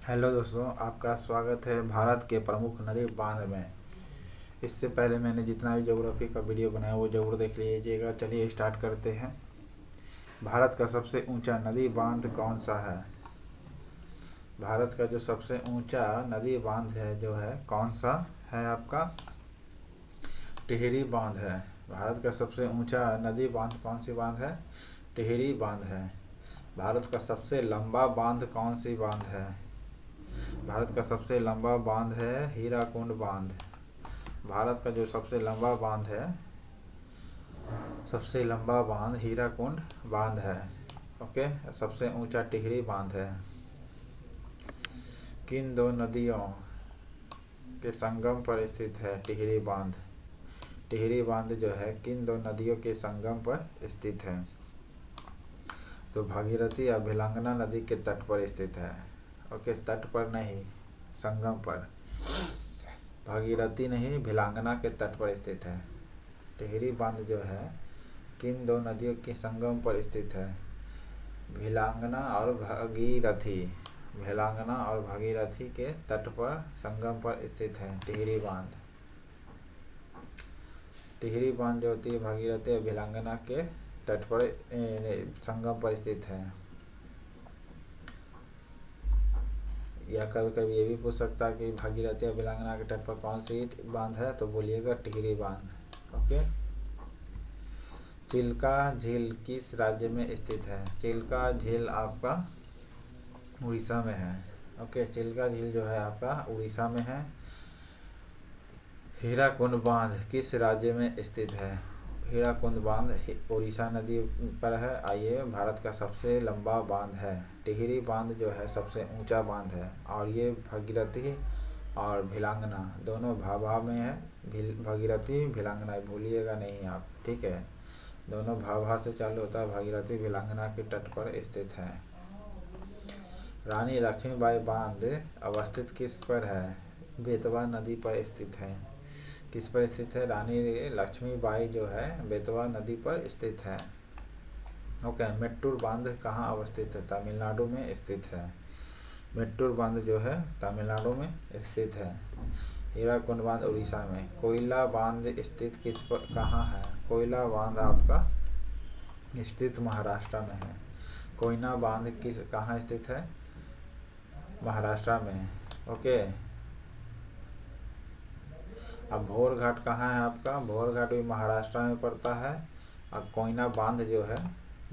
Hello दोस्तों, आपका स्वागत है भारत के प्रमुख नदी बांध में। इससे पहले मैंने जितना भी ज्योग्राफी का वीडियो बनाया वो जरूर देख लीजिएगा। चलिए स्टार्ट करते हैं। भारत का सबसे ऊंचा नदी बांध कौन सा है? भारत का जो सबसे ऊंचा नदी बांध है जो है कौन सा है आपका? टिहरी बांध है। भारत का सबसे ऊंचा नदी बांध कौन सी बांध है? टिहरी बांध है। भारत का सबसे लंबा बांध कौन सी बांध है? भारत का सबसे लंबा बांध है हीराकुंड बांध। भारत का जो सबसे लंबा बांध है, सबसे लंबा बांध हीराकुंड बांध है। ओके, सबसे ऊंचा टिहरी बांध है। किन दो नदियों के संगम पर स्थित है टिहरी बांध? टिहरी बांध जो है किन दो नदियों के संगम पर स्थित है? तो भागीरथी या भिलांगना नदी के तट पर स्थित है। ओके, तट पर नहीं, संगम पर। भागीरथी नहीं, भिलांगना के तट पर स्थित है। टिहरी बांध जो है किन दो नदियों के संगम पर स्थित है? भिलांगना और भागीरथी। भिलांगना और भागीरथी के तट पर संगम पर स्थित है टिहरी बांध। टिहरी बांध जो होती है भागीरथी और भिलांगना के तट पर संगम पर स्थित है। या कभी कभी ये भी पूछ सकता है कि भागीरथी और भिलांगना के तट पर कौन सी बांध है, तो बोलिएगा टिहरी बांध। ओके। चिल्का झील किस राज्य में स्थित है? चिल्का झील आपका उड़ीसा में है। ओके, चिल्का झील जो है आपका उड़ीसा में है। हीराकुंड बांध किस राज्य में स्थित है? हीराकुंड बांध उड़ीसा नदी पर है। आइए, भारत का सबसे लंबा बांध है। टिहरी बांध जो है सबसे ऊंचा बांध है, और ये भागीरथी और भिलांगना दोनों भाभा में है। भागीरथी भिलांगना भूलिएगा नहीं आप, ठीक है। दोनों भाभा से चालू होता है। भागीरथी भिलांगना के तट पर स्थित है। रानी लक्ष्मीबाई बांध अवस्थित किस पर है? बेतवा नदी पर स्थित है। किस पर स्थित है? रानी लक्ष्मीबाई जो है बेतवा नदी पर स्थित है। ओके। मेट्टूर बांध कहाँ अवस्थित है? तमिलनाडु में स्थित है। मेट्टूर बांध जो है तमिलनाडु में स्थित है। हीराकुंड बांध उड़ीसा में। कोयला बांध स्थित किस पर कहाँ है? कोयला बांध आपका स्थित महाराष्ट्र में है। कोयना बांध किस कहाँ स्थित है? महाराष्ट्र में। ओके। अब भोर घाट कहाँ है आपका? भोर घाट भी महाराष्ट्र में पड़ता है, और कोयना बांध जो है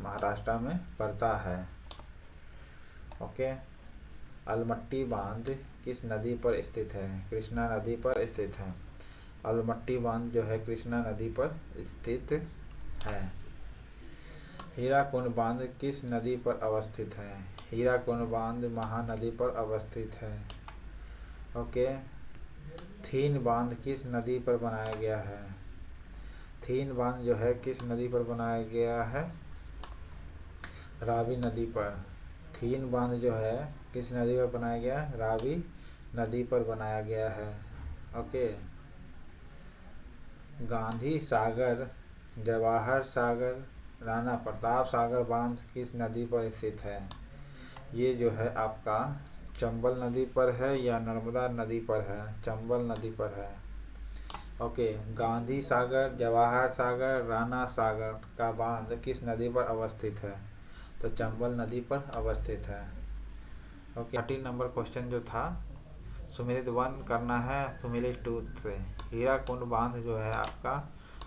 महाराष्ट्र में पड़ता है। ओके। अलमट्टी बांध किस नदी पर स्थित है? कृष्णा नदी पर स्थित है। अलमट्टी बांध जो है कृष्णा नदी पर स्थित है। हीराकुंड बांध किस नदी पर अवस्थित है? हीराकुंड बांध महानदी पर अवस्थित है। ओके। थीन बांध किस नदी पर बनाया गया है? थीन बांध जो है किस नदी पर बनाया गया है? रावी नदी पर। थीन बांध जो है किस नदी पर बनाया गया है? रावी नदी पर बनाया गया है। ओके। गांधी सागर, जवाहर सागर, राणा प्रताप सागर बांध किस नदी पर स्थित है? ये जो है आपका चंबल नदी पर है या नर्मदा नदी पर है? चंबल नदी पर है। ओके। गांधी सागर, जवाहर सागर, राणा सागर का बांध किस नदी पर अवस्थित है? तो चंबल नदी पर अवस्थित है। ओके। 13 नंबर क्वेश्चन जो था सुमेलित 1 करना है सुमेलित 2 से। हीराकुंड बांध जो है आपका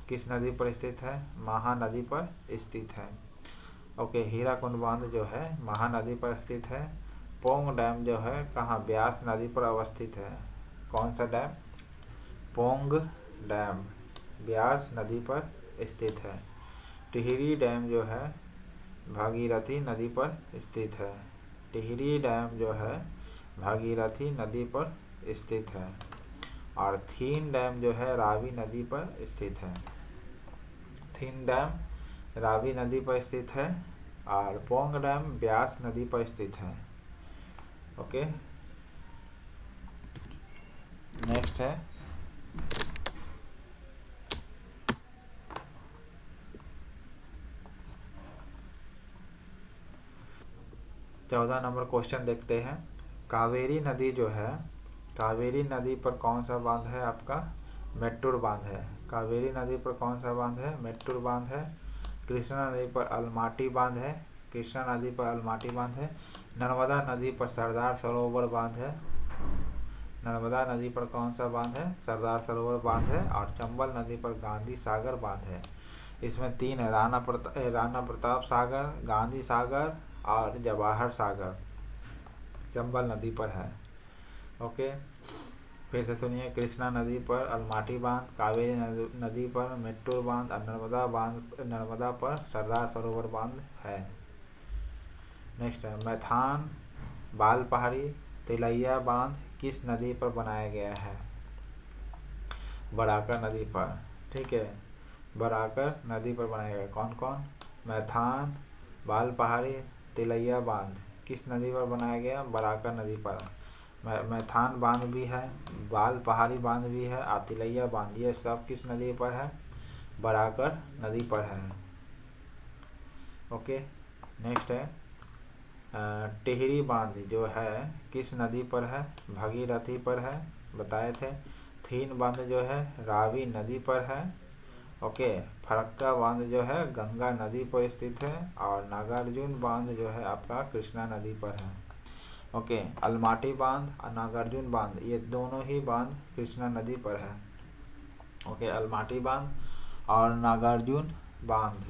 किस नदी पर स्थित है? महानदी पर स्थित है। ओके। हीराकुंड बांध जो है महानदी पर स्थित है। पोंग डैम जो है कहाँ? ब्यास नदी पर अवस्थित है। कौन सा डैम? पोंग डैम ब्यास नदी पर स्थित है। टिहरी डैम जो है भागीरथी नदी पर स्थित है। टिहरी डैम जो है भागीरथी नदी पर स्थित है। और थीन डैम जो है रावी नदी पर स्थित है। थीन डैम रावी नदी पर स्थित है, और पोंग डैम ब्यास नदी पर स्थित है। ओके। नेक्स्ट है 14 नंबर क्वेश्चन देखते हैं। कावेरी नदी जो है, कावेरी नदी पर कौन सा बांध है आपका? मेट्टूर बांध है। कावेरी नदी पर कौन सा बांध है? मेट्टूर बांध है। कृष्णा नदी पर अलमाटी बांध है। कृष्णा नदी पर अलमाटी बांध है। नर्मदा नदी पर सरदार सरोवर बांध है। नर्मदा नदी पर कौन सा बांध है? सरदार सरोवर बांध है। और चंबल नदी पर गांधी सागर बांध है। इसमें 3 है, राणा प्रताप सागर, गांधी सागर और जवाहर सागर चंबल नदी पर है। ओके, फिर से सुनिए। कृष्णा नदी पर अलमाटी बांध, कावेरी नदी पर मेट्टूर बांध और नर्मदा पर सरदार सरोवर बांध है। नेक्स्ट है मैथान बाल पहाड़ी तिलैया बांध किस नदी पर बनाया गया है? बराकर नदी पर। ठीक है, बराकर नदी पर बनाया गया। कौन कौन? मैथान बाल पहाड़ी तिलैया बांध किस नदी पर बनाया गया? बराकर नदी पर। मैथान बांध भी है, बाल पहाड़ी बांध भी है और तिलैया बांध, ये सब किस नदी पर है? बराकर नदी पर है। ओके, नेक्स्ट है टिहरी बांध जो है किस नदी पर है? भगीरथी पर है, बताए थे। थीन बांध जो है रावी नदी पर है। ओके, फरक्का बांध जो है गंगा नदी पर स्थित है और नागार्जुन बांध जो है आपका कृष्णा नदी पर है। ओके, अलमाटी बांध और नागार्जुन बांध ये दोनों ही बांध कृष्णा नदी पर है। ओके, अलमाटी बांध और नागार्जुन बांध।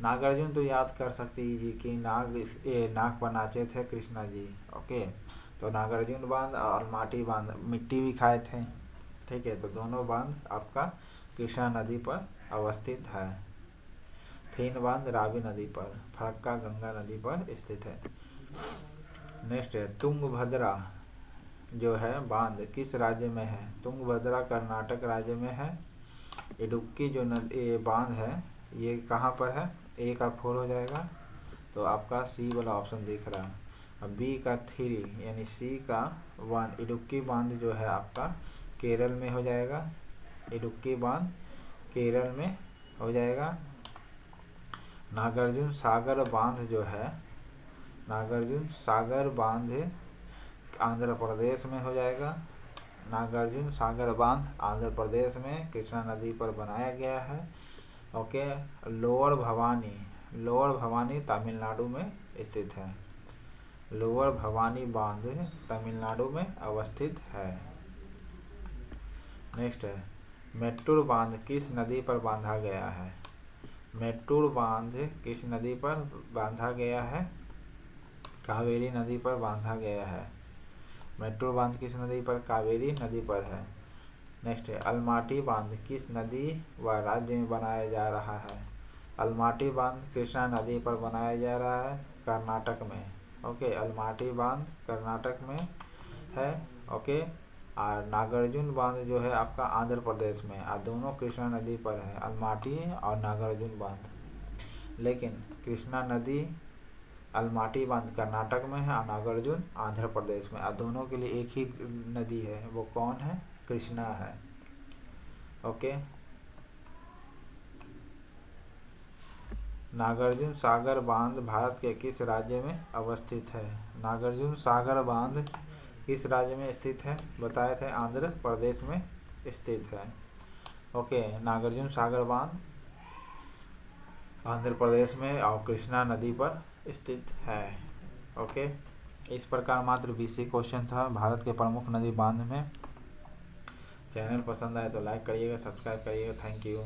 नागार्जुन तो याद कर सकते हैं जी कि नाग पर नाचे थे कृष्णा जी। ओके, तो नागार्जुन बांध और अलमाटी बांध मिट्टी भी खाए थे। ठीक है, तो दोनों बांध आपका कृष्णा नदी पर अवस्थित है। थीन बांध रावी नदी पर, फरक्का गंगा नदी पर स्थित है। नेक्स्ट है तुंगभद्रा जो है बांध किस राज्य में है? तुंगभद्रा कर्नाटक राज्य में है। इडुक्की जो ये बांध है ये कहाँ पर है? ए का 4 हो जाएगा, तो आपका सी वाला ऑप्शन दिख रहा है। अब बी का 3 यानी सी का 1 इडुक्की बांध जो है आपका केरल में हो जाएगा। इडुक्की बांध केरल में हो जाएगा। नागार्जुन सागर बांध जो है, नागार्जुन सागर बांध आंध्र प्रदेश में हो जाएगा। नागार्जुन सागर बांध आंध्र प्रदेश में कृष्णा नदी पर बनाया गया है। ओके, लोअर भवानी तमिलनाडु में स्थित है। लोअर भवानी बांध तमिलनाडु में अवस्थित है। नेक्स्ट है मेट्टूर बांध किस नदी पर बांधा गया है? मेट्टूर बांध किस नदी पर बांधा गया है? कावेरी नदी पर बांधा गया है। मेट्टूर बांध किस नदी पर? कावेरी नदी पर है। नेक्स्ट है अलमाटी बांध किस नदी व राज्य में बनाया जा रहा है? अलमाटी बांध कृष्णा नदी पर बनाया जा रहा है, कर्नाटक में। ओके, अलमाटी बांध कर्नाटक में है। ओके, और नागार्जुन बांध जो है आपका आंध्र प्रदेश में, और दोनों कृष्णा नदी पर है, अलमाटी और नागार्जुन बांध। लेकिन कृष्णा नदी अलमाटी बांध कर्नाटक में है और नागार्जुन आंध्र प्रदेश में, और दोनों के लिए एक ही नदी है, वो कौन है? कृष्णा है। ओके, नागार्जुन सागर बांध भारत के किस राज्य में अवस्थित है? नागार्जुन सागर बांध किस राज्य में स्थित है? बताए थे आंध्र प्रदेश में स्थित है। ओके, नागार्जुन सागर बांध आंध्र प्रदेश में और कृष्णा नदी पर स्थित है। ओके, इस प्रकार मात्र 20 क्वेश्चन था भारत के प्रमुख नदी बांध में। चैनल पसंद आए तो लाइक करिएगा, सब्सक्राइब करिएगा। Thank you.